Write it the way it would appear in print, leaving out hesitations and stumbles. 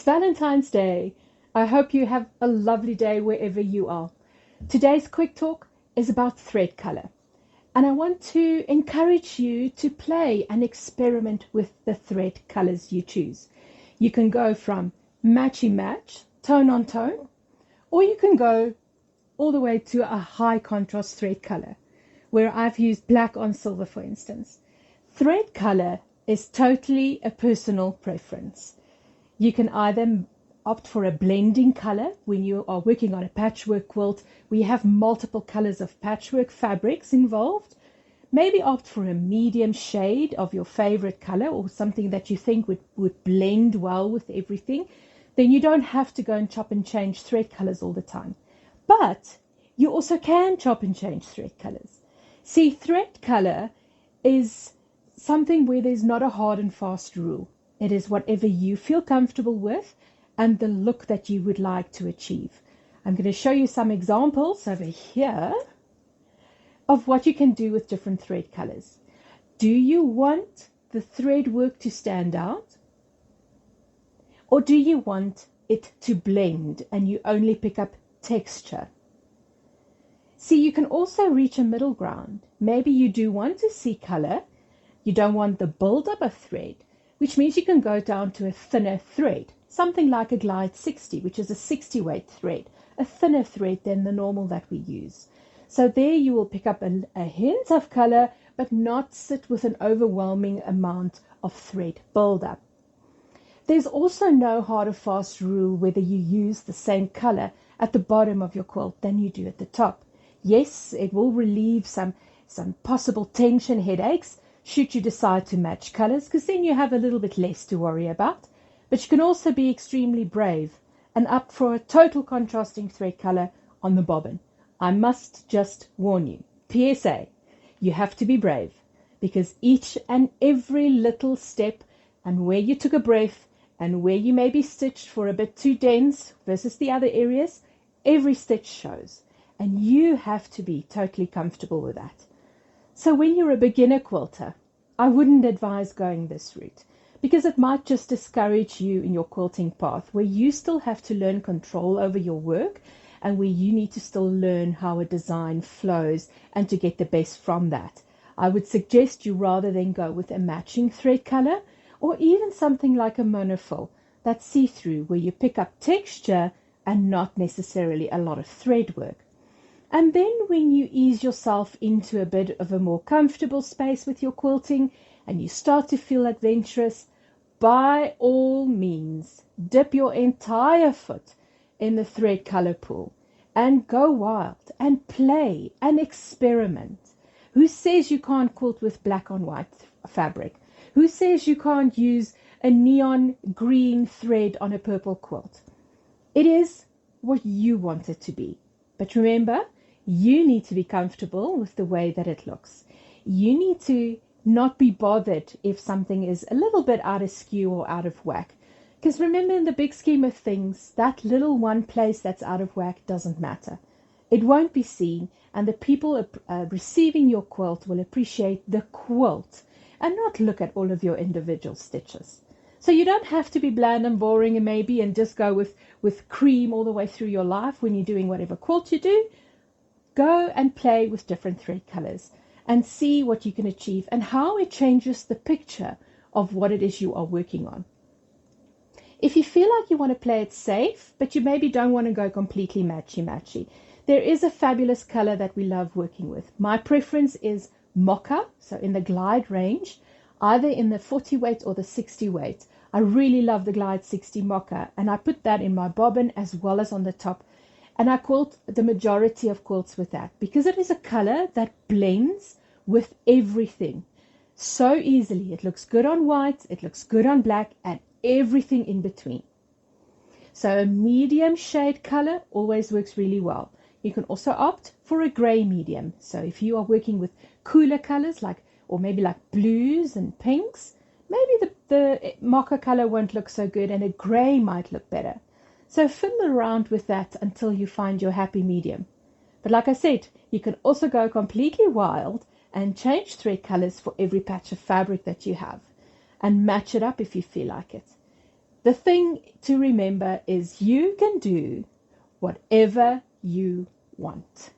It's Valentine's Day. I hope you have a lovely day wherever you are. Today's quick talk is about thread color, and I want to encourage you to play and experiment with the thread colors you choose. You can go from matchy match, tone on tone, or you can go all the way to a high contrast thread color, where I've used black on silver, for instance. Thread color is totally a personal preference. You can either opt for a blending color when you are working on a patchwork quilt where you have multiple colors of patchwork fabrics involved. Maybe opt for a medium shade of your favorite color or something that you think would blend well with everything. Then you don't have to go and chop and change thread colors all the time. But you also can chop and change thread colors. See, thread color is something where there's not a hard and fast rule. It is whatever you feel comfortable with and the look that you would like to achieve. I'm going to show you some examples over here of what you can do with different thread colors. Do you want the thread work to stand out? Or do you want it to blend and you only pick up texture? See, you can also reach a middle ground. Maybe you do want to see color. You don't want the build-up of thread, which means you can go down to a thinner thread, something like a Glide 60, which is a 60 weight thread, a thinner thread than the normal that we use. So there you will pick up a hint of color, but not sit with an overwhelming amount of thread build-up. There's also no hard or fast rule whether you use the same color at the bottom of your quilt than you do at the top. Yes, it will relieve some possible tension headaches should you decide to match colors, because then you have a little bit less to worry about. But you can also be extremely brave and opt for a total contrasting thread color on the bobbin. I must just warn you, PSA, you have to be brave, because each and every little step and where you took a breath and where you may be stitched for a bit too dense versus the other areas, every stitch shows, and you have to be totally comfortable with that. So when you're a beginner quilter, I wouldn't advise going this route, because it might just discourage you in your quilting path, where you still have to learn control over your work and where you need to still learn how a design flows and to get the best from that. I would suggest you rather than go with a matching thread color or even something like a monofill that's see-through, where you pick up texture and not necessarily a lot of thread work. And then when you ease yourself into a bit of a more comfortable space with your quilting and you start to feel adventurous, by all means, dip your entire foot in the thread color pool and go wild and play and experiment. Who says you can't quilt with black on white fabric? Who says you can't use a neon green thread on a purple quilt? It is what you want it to be. But remember, you need to be comfortable with the way that it looks. You need to not be bothered if something is a little bit out of skew or out of whack. Because remember, in the big scheme of things, that little one place that's out of whack doesn't matter. It won't be seen, and the people receiving your quilt will appreciate the quilt and not look at all of your individual stitches. So you don't have to be bland and boring and maybe and just go with cream all the way through your life when you're doing whatever quilt you do. Go and play with different thread colors and see what you can achieve and how it changes the picture of what it is you are working on. If you feel like you want to play it safe, but you maybe don't want to go completely matchy-matchy, there is a fabulous color that we love working with. My preference is mocha, so in the Glide range, either in the 40 weight or the 60 weight. I really love the Glide 60 mocha, and I put that in my bobbin as well as on the top. And I quilt the majority of quilts with that because it is a color that blends with everything so easily. It looks good on white, it looks good on black, and everything in between. So a medium shade color always works really well. You can also opt for a gray medium. So if you are working with cooler colors or maybe like blues and pinks, maybe the mocha color won't look so good and a gray might look better. So fiddle around with that until you find your happy medium. But like I said, you can also go completely wild and change thread colors for every patch of fabric that you have and match it up if you feel like it. The thing to remember is you can do whatever you want.